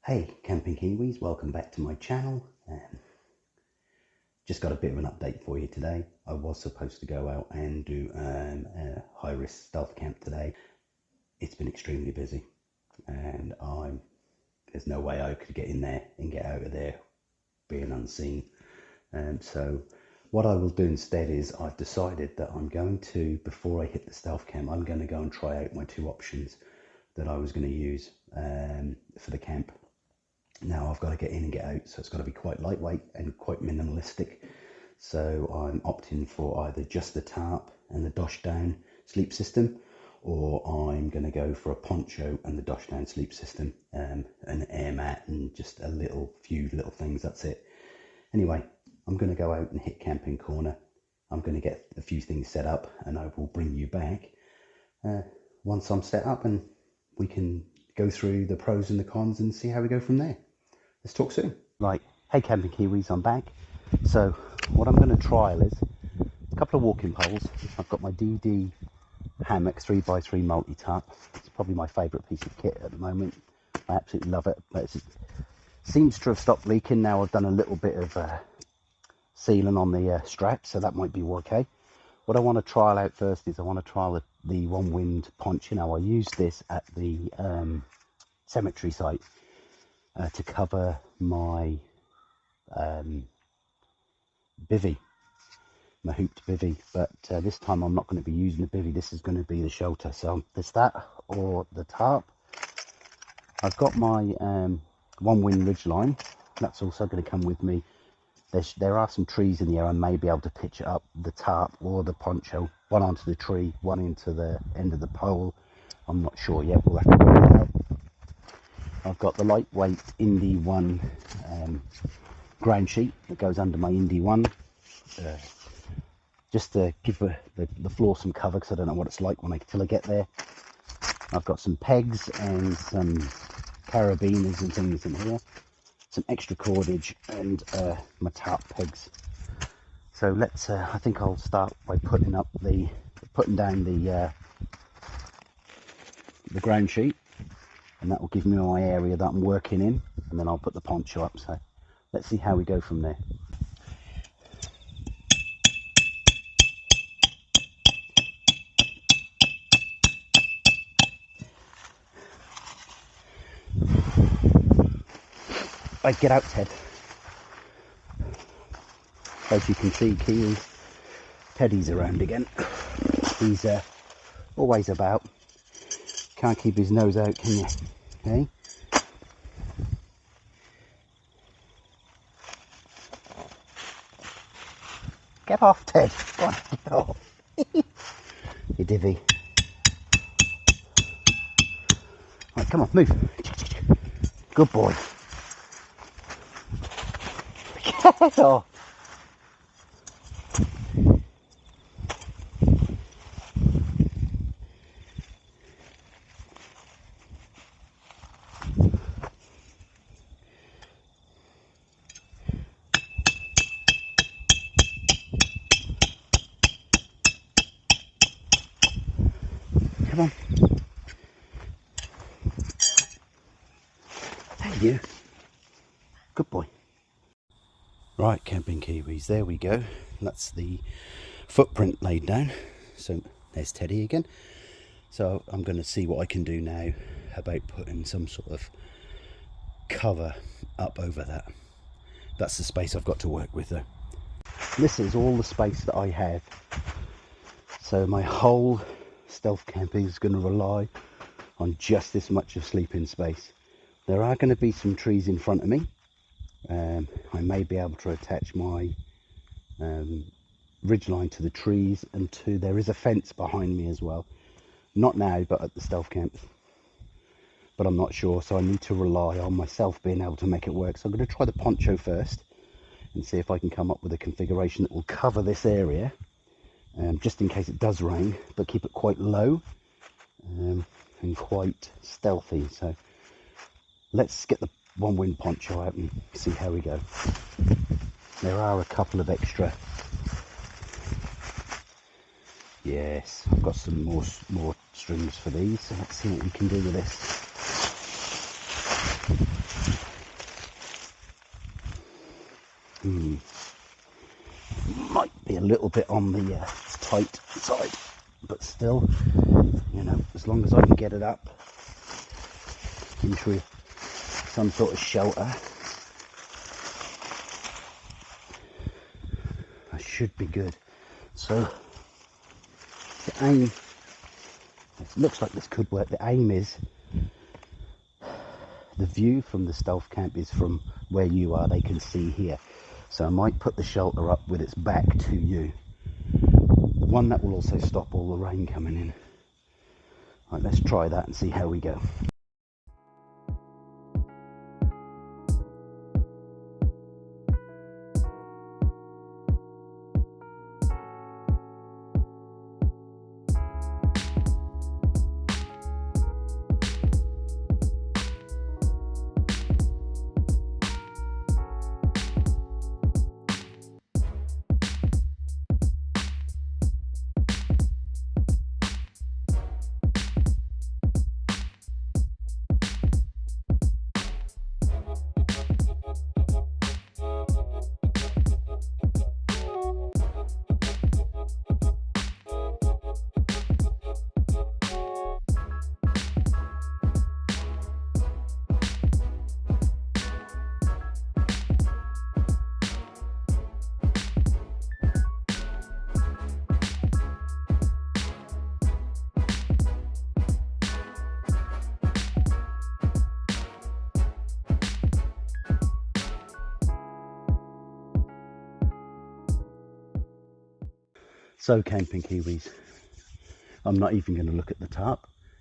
Hey Camping Kiwis, welcome back to my channel. Just got a bit of an update for you today. I was supposed to go out and do a high risk stealth camp today. It's been extremely busy and there's no way I could get in there and get out of there being unseen. So what I will do instead is I've decided that I'm going to, before I hit the stealth camp, I'm going to go and try out my two options that I was going to use for the camp. Now I've got to get in and get out, so it's got to be quite lightweight and quite minimalistic. So I'm opting for either just the tarp and the DoshDown sleep system, or I'm going to go for a poncho and the DoshDown sleep system, an air mat and just a few little things, that's it. Anyway, I'm going to go out and hit Camping Corner. I'm going to get a few things set up and I will bring you back once I'm set up, and we can go through the pros and the cons and see how we go from there. Let's talk soon. Right, hey Camping Kiwis, I'm back. So what I'm going to trial is a couple of walking poles. I've got my DD hammock 3x3 multi-tarp. It's probably my favourite piece of kit at the moment. I absolutely love it, but it seems to have stopped leaking now. I've done a little bit of sealing on the straps, so that might be okay. What I want to trial out first is I want to trial the Onewind Poncho. Now I used this at the cemetery site to cover my bivvy, my hooped bivvy, but this time I'm not going to be using the bivvy. This is going to be the shelter, so there's that or the tarp. I've got my Onewind Ridgeline, that's also going to come with me. There are some trees in the air. I may be able to pitch it up the tarp or the poncho, one onto the tree, one into the end of the pole. I'm not sure yet, we'll have to work it out. I've got the lightweight Indie 1 ground sheet that goes under my Indie 1, just to give the floor some cover, because I don't know what it's like till I get there. I've got some pegs and some carabiners and things in here, some extra cordage and my tarp pegs. So let's I think I'll start by putting down the ground sheet, and that will give me my area that I'm working in, and then I'll put the poncho up. So let's see how we go from there. Right, get out, Ted. As you can see, Teddy's around again. He's always about. Can't keep his nose out, can you? Okay. Get off, Ted. Go on, get off. You divvy. Right, come on, move. Good boy. Get off. Come on. There you. Good boy. Right, Camping Kiwis, there we go. That's the footprint laid down. So there's Teddy again. So I'm going to see what I can do now about putting some sort of cover up over that. That's the space I've got to work with though. This is all the space that I have. So my whole stealth camping is going to rely on just this much of sleeping space. There are going to be some trees in front of me. I may be able to attach my ridgeline to the trees, and there is a fence behind me as well. Not now, but at the stealth camp. But I'm not sure, so I need to rely on myself being able to make it work. So I'm going to try the poncho first and see if I can come up with a configuration that will cover this area, just in case it does rain, but keep it quite low and quite stealthy. So let's get the Onewind poncho out and see how we go. There are a couple of extra. Yes, I've got some more strings for these, so let's see what we can do with this. Might be a little bit on the tight side, but still, you know, as long as I can get it up into some sort of shelter, I should be good. So the aim, it looks like this could work. The aim is, the view from the stealth camp is from where you are, they can see here. So I might put the shelter up with its back to you. One that will also stop all the rain coming in. Right, let's try that and see how we go. So camping Kiwis, I'm not even going to look at the tarp.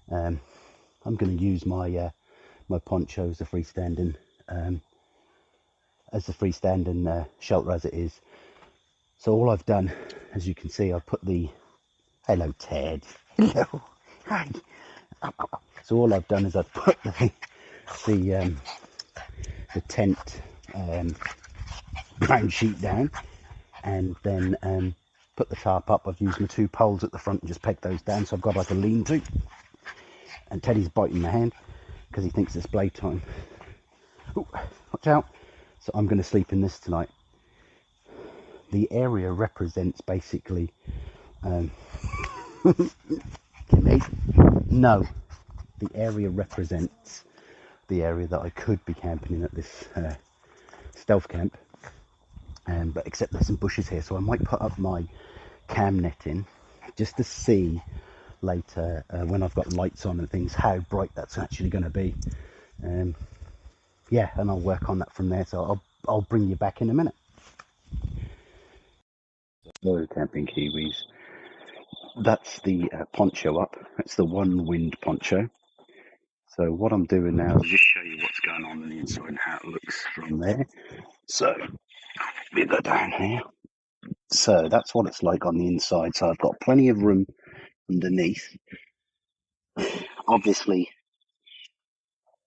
I'm going to use my my poncho as a freestanding shelter as it is. So all I've done, as you can see, I've put the, hello Ted, hello, hi. So all I've done is I've put the tent ground sheet down, and then put the tarp up. I've used my 2 poles at the front and just pegged those down, so I've got like a lean-to. And Teddy's biting my hand because he thinks it's playtime. Ooh, watch out. So I'm going to sleep in this tonight. The area represents basically no, the area represents the area that I could be camping in at this stealth camp. But except there's some bushes here, so I might put up my cam net in just to see later when I've got lights on and things how bright that's actually going to be. Yeah, and I'll work on that from there. So I'll bring you back in a minute. Hello camping Kiwis. That's the poncho up. It's the Onewind poncho. So what I'm doing now is just show you what's going on the inside and how it looks from there. So we go down here. So that's what it's like on the inside. So I've got plenty of room underneath. Obviously,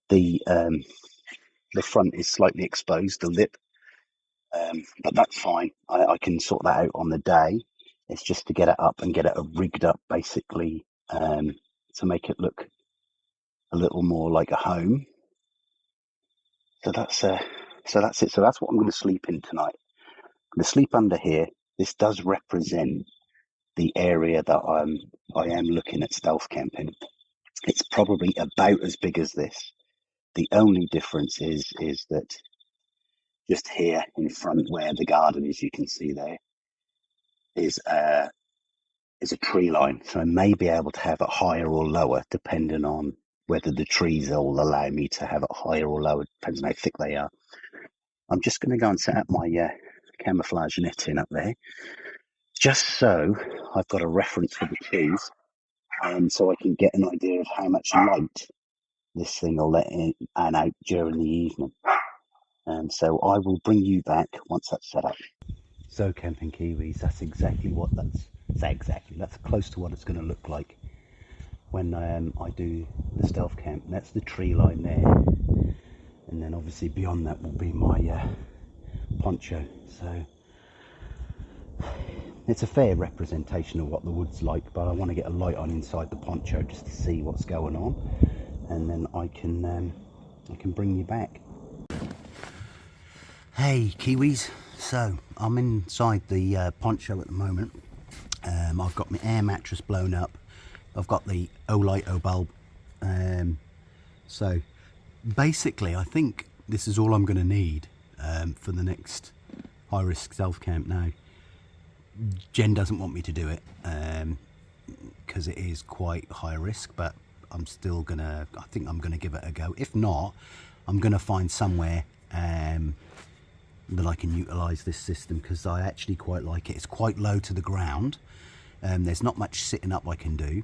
the front is slightly exposed, the lip, but that's fine. I can sort that out on the day. It's just to get it up and get it rigged up, basically, to make it look a little more like a home. So that's it. So that's what I'm going to sleep in tonight. I'm going to sleep under here. This does represent the area that I am looking at stealth camping. It's probably about as big as this. The only difference is that just here in front where the garden is, you can see there is a tree line. So I may be able to have it higher or lower depending on whether the trees will allow me to have it higher or lower, depends on how thick they are. I'm just going to go and set up my camouflage netting up there, just so I've got a reference for the trees, and so I can get an idea of how much light this thing will let in and out during the evening. And so I will bring you back once that's set up. So camping Kiwis, that's exactly what that's close to what it's going to look like when I do the stealth camp. That's the tree line there, and then obviously beyond that will be my poncho. So it's a fair representation of what the wood's like, but I want to get a light on inside the poncho just to see what's going on, and then I can bring you back. Hey Kiwis, So I'm inside the Poncho at the moment. I've got my air mattress blown up. I've got the Olight O bulb. So basically I think this is all I'm going to need for the next high risk self camp. Now Jen doesn't want me to do it because it is quite high risk, but I'm still gonna, I think I'm gonna give it a go. If not, I'm gonna find somewhere that I can utilise this system, because I actually quite like it. It's quite low to the ground. There's not much sitting up I can do.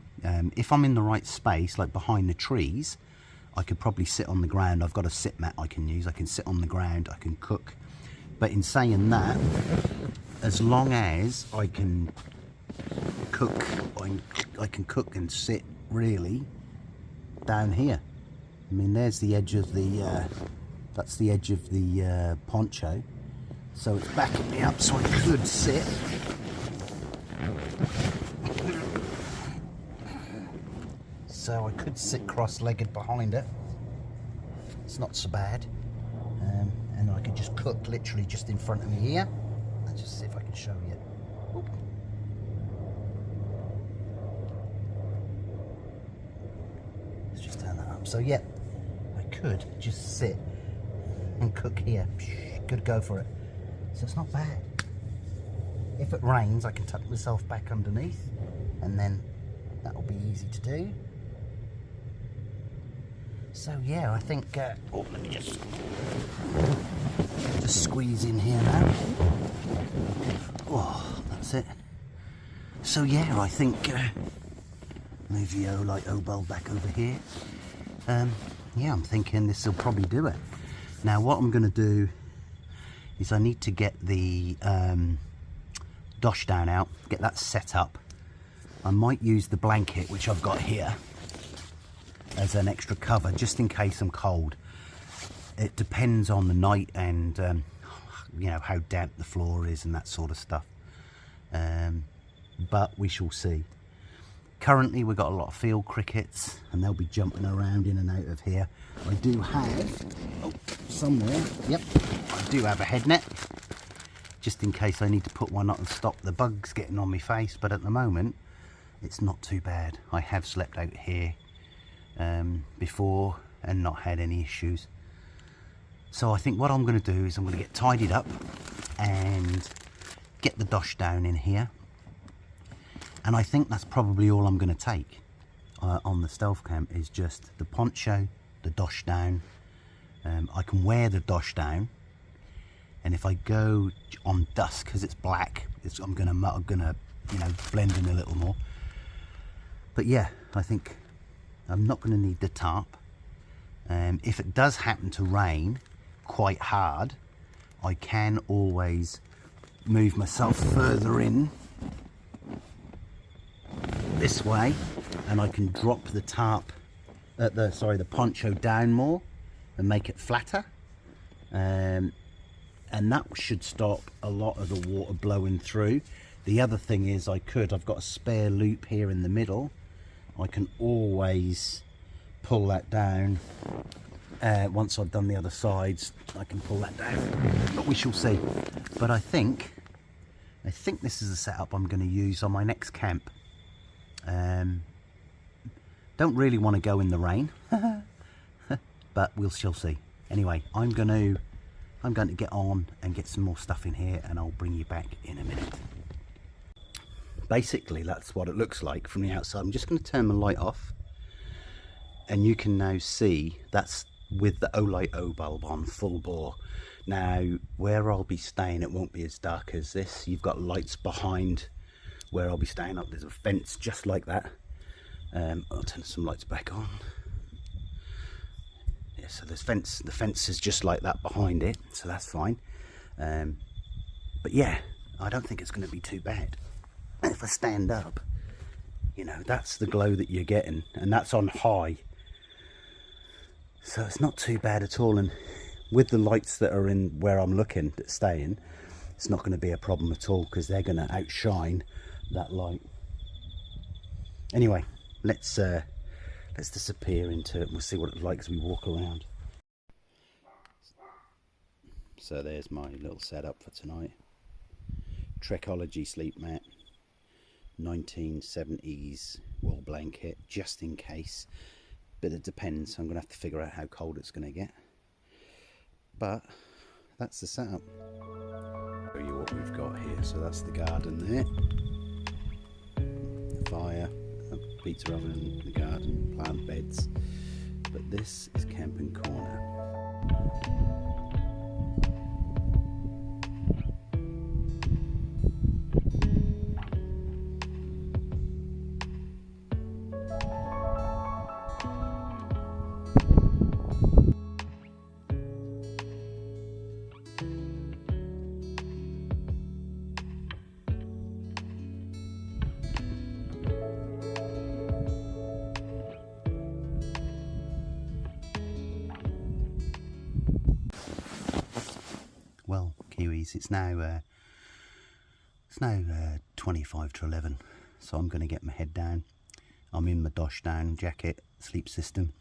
If I'm in the right space, like behind the trees, I could probably sit on the ground. I've got a sit mat I can use. I can sit on the ground, I can cook. But in saying that, as long as I can cook, I can cook and sit really down here. I mean, there's the edge of the, that's the edge of the poncho. So it's backing me up so I could sit. So I could sit cross-legged behind it. It's not so bad. And I could just cook literally just in front of me here. Let's just see if I can show you. Oop. Let's just turn that up. So yeah, I could just sit and cook here. Good go for it. So it's not bad. If it rains, I can tuck myself back underneath, and then that'll be easy to do. So yeah, I think, oh, let me just squeeze in here now. Oh, that's it. So yeah, I think, move the Olight O bulb back over here. Yeah, I'm thinking this will probably do it. Now what I'm going to do is I need to get the DoshDown out, get that set up. I might use the blanket which I've got here as an extra cover, just in case I'm cold. It depends on the night and you know, how damp the floor is and that sort of stuff. But we shall see. Currently we've got a lot of field crickets and they'll be jumping around in and out of here. I do have, oh, somewhere, yep, I do have a head net, just in case I need to put one up and stop the bugs getting on my face. But at the moment it's not too bad. I have slept out here before and not had any issues. So I think what I'm going to do is I'm going to get tidied up and get the DoshDown in here, and I think that's probably all I'm going to take on the stealth camp, is just the poncho, the DoshDown. I can wear the DoshDown, and if I go on dusk, because it's black, I'm gonna you know, blend in a little more. But yeah, I think I'm not going to need the tarp. If it does happen to rain quite hard, I can always move myself further in this way, and I can drop the tarp, the poncho down more and make it flatter, and that should stop a lot of the water blowing through. The other thing is I've got a spare loop here in the middle. I can always pull that down. Once I've done the other sides, I can pull that down, but we shall see. But I think this is the setup I'm going to use on my next camp. Don't really want to go in the rain, but we shall see. Anyway, I'm going to get on and get some more stuff in here, and I'll bring you back in a minute. Basically, that's what it looks like from the outside. I'm just going to turn the light off, and you can now see that's with the Olight O bulb on full bore. Now, where I'll be staying, it won't be as dark as this. You've got lights behind where I'll be staying up. There's a fence just like that. I'll turn some lights back on. Yeah, so there's fence. The fence is just like that behind it, so that's fine. But yeah, I don't think it's going to be too bad. If I stand up, you know, that's the glow that you're getting, and that's on high, so it's not too bad at all. And with the lights that are in where I'm looking at staying, it's not going to be a problem at all, because they're going to outshine that light. Anyway, let's disappear into it and we'll see what it's like as we walk around. So there's my little setup for tonight. Treckology sleep mat, 1970s wool blanket, just in case. But it depends. I'm going to have to figure out how cold it's going to get. But that's the setup. I'll show you what we've got here. So that's the garden there. The fire, a pizza oven, the garden, plant beds. But this is camping corner. Well, Kiwis, it's now 25 to 11, so I'm going to get my head down. I'm in my DoshDown jacket sleep system,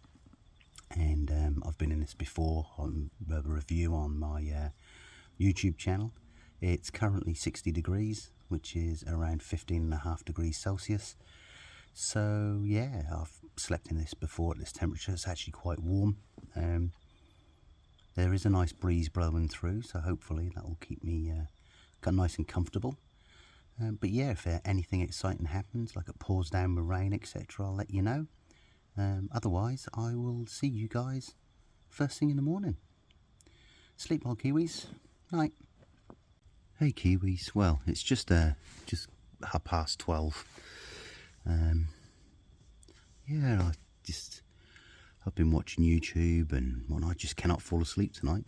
and I've been in this before on a review on my YouTube channel. It's currently 60 degrees, which is around 15.5 degrees Celsius. So yeah, I've slept in this before at this temperature. It's actually quite warm. There is a nice breeze blowing through, so hopefully that will keep me nice and comfortable. But yeah, if anything exciting happens, like it pours down with rain, etc., I'll let you know. Otherwise, I will see you guys first thing in the morning. Sleep well, Kiwis. Night. Hey, Kiwis. Well, it's just 12:30. Yeah, I've been watching YouTube, and well, I just cannot fall asleep tonight.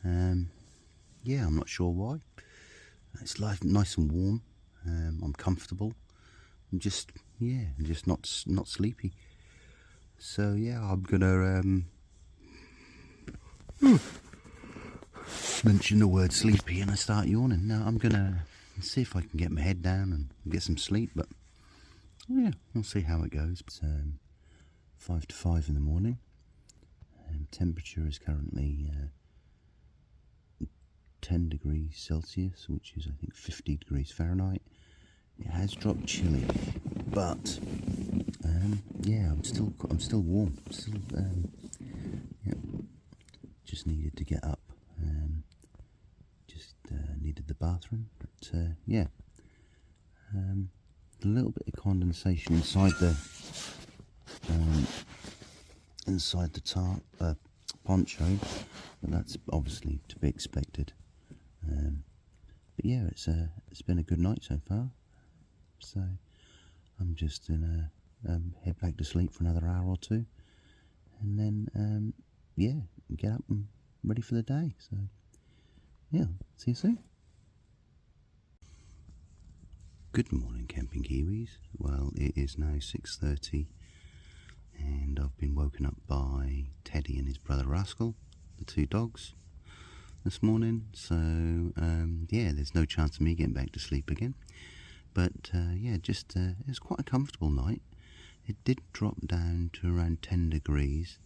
Yeah, I'm not sure why. It's nice and warm. I'm comfortable. I'm just not sleepy. So yeah, I'm gonna mention the word sleepy and I start yawning. Now I'm gonna see if I can get my head down and get some sleep. But yeah, we'll see how it goes. It's 5 to 5 in the morning. Temperature is currently 10 degrees Celsius, which is I think 50 degrees Fahrenheit. It has dropped chilly, but yeah, I'm still warm. Still, yeah, just needed to get up. Just needed the bathroom, but yeah, a little bit of condensation inside the tarp poncho, but that's obviously to be expected. But yeah, it's been a good night so far. So I'm just gonna head back to sleep for another hour or two, and then yeah, get up and ready for the day. So yeah, see you soon. Good morning, camping Kiwis. Well, it is now 6:30, and I've been woken up by Teddy and his brother Rascal, the two dogs, this morning. So yeah, there's no chance of me getting back to sleep again. But yeah, just it was quite a comfortable night. It did drop down to around 10 degrees,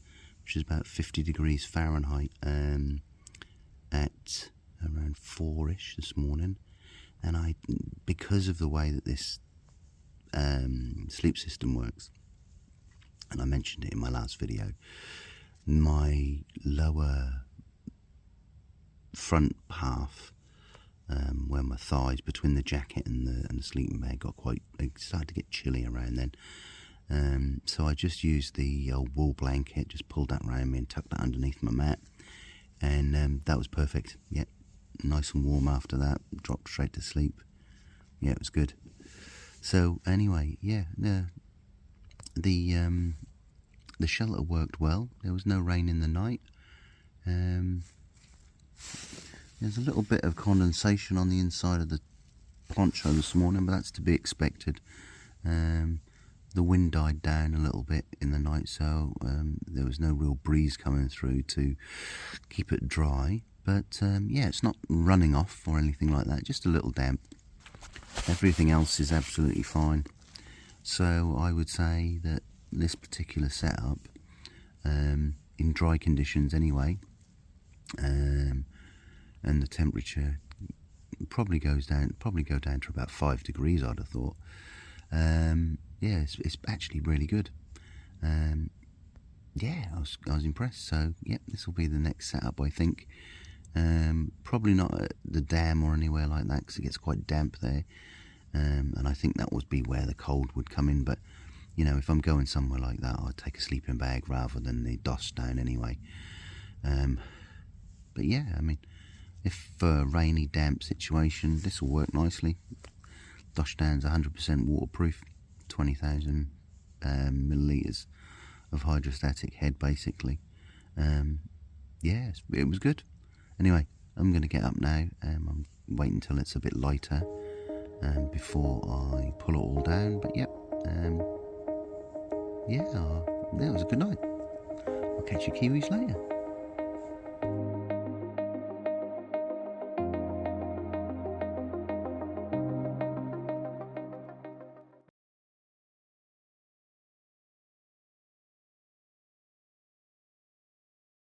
which is about 50 degrees Fahrenheit, at around 4ish this morning. And because of the way that this sleep system works, and I mentioned it in my last video, my lower front half, where my thighs between the jacket and the sleeping bag it started to get chilly around then. So I just used the old wool blanket, just pulled that around me and tucked that underneath my mat, and that was perfect. Yeah, nice and warm after that. Dropped straight to sleep. Yeah, it was good. So anyway, yeah, the shelter worked well. There was no rain in the night. There's a little bit of condensation on the inside of the poncho this morning, but that's to be expected. The wind died down a little bit in the night, so there was no real breeze coming through to keep it dry. But yeah, it's not running off or anything like that, just a little damp. Everything else is absolutely fine. So I would say that this particular setup, in dry conditions anyway, and the temperature probably go down to about 5 degrees, I'd have thought. Yeah, it's actually really good. Yeah, I was impressed. So yep, this will be the next setup, I think. Probably not at the dam or anywhere like that, because it gets quite damp there, and I think that would be where the cold would come in. But you know, if I'm going somewhere like that, I'd take a sleeping bag rather than the DoshDown anyway. But yeah, I mean, if for a rainy, damp situation, this will work nicely. DoshDown's 100% waterproof, 20,000 millilitres of hydrostatic head, basically. Yeah, it was good. Anyway, I'm going to get up now. I'm waiting until it's a bit lighter before I pull it all down. But yep, yeah, it was a good night. I'll catch you Kiwis later.